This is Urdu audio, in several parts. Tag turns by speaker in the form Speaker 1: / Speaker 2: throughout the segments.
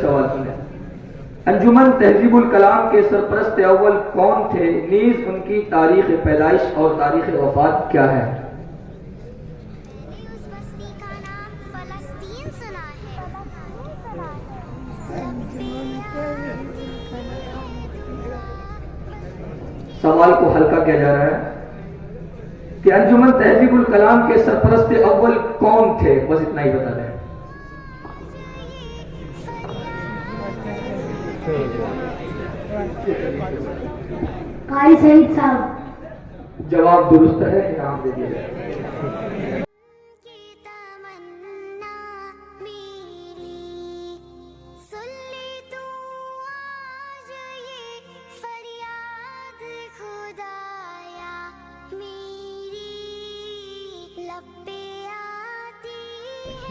Speaker 1: سوال سنیں۔ انجمن تہذیب الکلام کے سرپرست اول کون تھے؟ نیز ان کی تاریخ پیدائش اور تاریخ وفات کیا ہے؟ سوال کو ہلکا کیا جا رہا ہے کہ انجمن تہذیب الکلام کے سرپرست اول کون تھے؟ بس اتنا ہی بتا دیں۔
Speaker 2: قاری سعید صاحب۔
Speaker 1: جواب درست ہے، انعام دے دیا جائے۔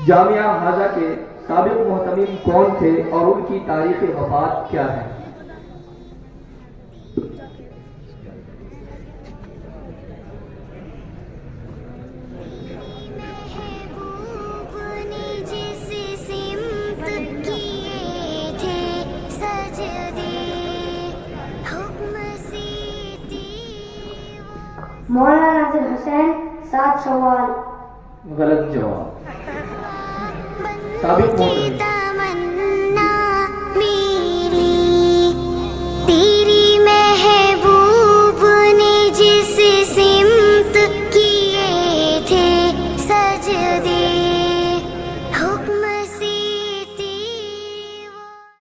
Speaker 1: جامعہ ہاضہ کے سابق محتمم کون تھے اور ان کی تاریخ وفات کیا ہے؟
Speaker 2: مولانا ناصر حسین 7 شوال۔
Speaker 1: غلط جواب۔ سابق محتمم